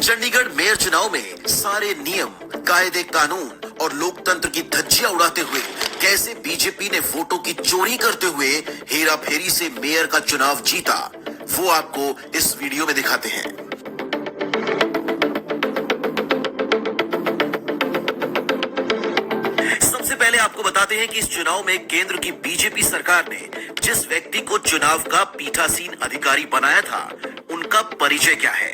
Chandigarh mayor चुनाव में सारे नियम, कायदे कानून और लोकतंत्र की धज्जियां उड़ाते हुए कैसे बीजेपी ने वोटों की चोरी करते हुए हेरा फेरी से मेयर का चुनाव जीता, वो आपको इस वीडियो में दिखाते हैं। सबसे पहले आपको बताते हैं कि इस चुनाव में केंद्र की बीजेपी सरकार ने जिस व्यक्ति को चुनाव का पीठासीन अधिकारी बनाया था, उनका परिचय क्या है।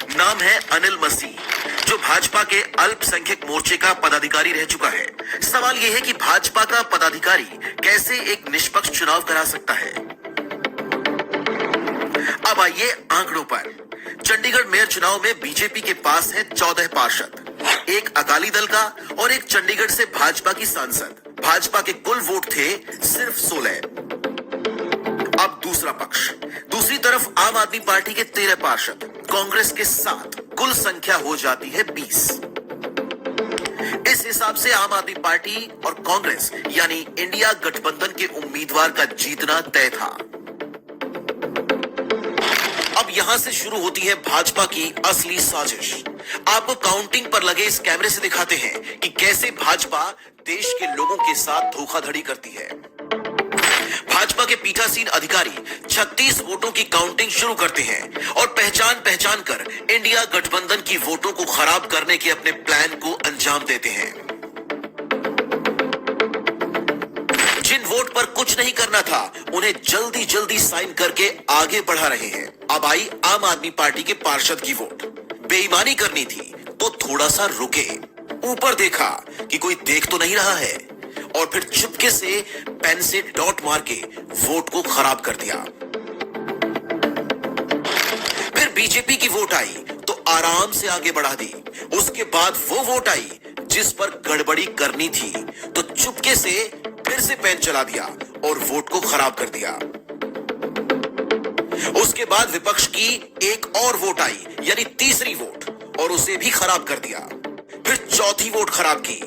नाम है अनिल मसीह, जो भाजपा के अल्पसंख्यक मोर्चे का पदाधिकारी रह चुका है। सवाल यह है कि भाजपा का पदाधिकारी कैसे एक निष्पक्ष चुनाव करा सकता है। अब आइए आंकड़ों पर। चंडीगढ़ मेयर चुनाव में बीजेपी के पास है 14 पार्षद, एक अकाली दल का और एक चंडीगढ़ से भाजपा की सांसद। भाजपा के कुल वोट थे सिर्फ 16। अब दूसरा पक्ष, दूसरी तरफ आम आदमी पार्टी के 13 पार्षद, कांग्रेस के 7, कुल संख्या हो जाती है 20। इस हिसाब से आम आदमी पार्टी और कांग्रेस यानी इंडिया गठबंधन के उम्मीदवार का जीतना तय था। अब यहां से शुरू होती है भाजपा की असली साजिश। आपको काउंटिंग पर लगे इस कैमरे से दिखाते हैं कि कैसे भाजपा देश के लोगों के साथ धोखाधड़ी करती है। भाजपा के पीठासीन अधिकारी 36 वोटों की काउंटिंग शुरू करते हैं और पहचान कर इंडिया गठबंधन की वोटों को खराब करने के अपने प्लान को अंजाम देते हैं। जिन वोट पर कुछ नहीं करना था, उन्हें जल्दी जल्दी साइन करके आगे बढ़ा रहे हैं। अब आई आम आदमी पार्टी के पार्षद की वोट। बेईमानी करनी थी तो थोड़ा सा रुके, ऊपर देखा कि कोई देख तो नहीं रहा है और फिर चुपके से पेन से डॉट मार के वोट को खराब कर दिया। फिर बीजेपी की वोट आई तो आराम से आगे बढ़ा दी। उसके बाद वो वोट आई जिस पर गड़बड़ी करनी थी तो चुपके से फिर से पेन चला दिया और वोट को खराब कर दिया। उसके बाद विपक्ष की एक और वोट आई, यानी तीसरी वोट, और उसे भी खराब कर दिया। फिर चौथी वोट खराब की,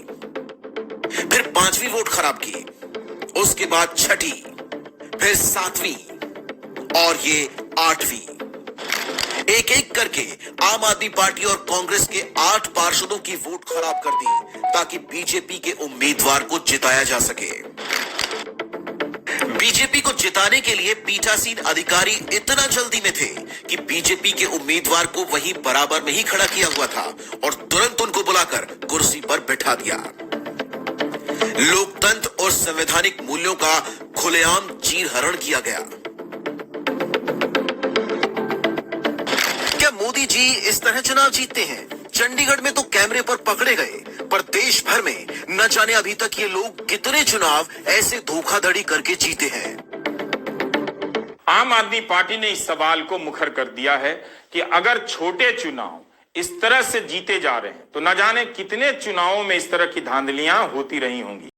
फिर पांचवी वोट खराब की, उसके बाद छठी, फिर 7वीं और ये 8वीं। एक एक करके आम आदमी पार्टी और कांग्रेस के 8 पार्षदों की वोट खराब कर दी ताकि बीजेपी के उम्मीदवार को जिताया जा सके। बीजेपी को जिताने के लिए पीठासीन अधिकारी इतना जल्दी में थे कि बीजेपी के उम्मीदवार को वहीं बराबर में ही खड़ा किया हुआ था और तुरंत उनको बुलाकर कुर्सी पर बैठा दिया। लोकतंत्र और संवैधानिक मूल्यों का खुलेआम चीरहरण किया गया। क्या मोदी जी इस तरह चुनाव जीतते हैं? चंडीगढ़ में तो कैमरे पर पकड़े गए, पर देश भर में न जाने अभी तक ये लोग कितने चुनाव ऐसे धोखाधड़ी करके जीते हैं। आम आदमी पार्टी ने इस सवाल को मुखर कर दिया है कि अगर छोटे चुनाव इस तरह से जीते जा रहे हैं तो न जाने कितने चुनावों में इस तरह की धांधलियां होती रही होंगी।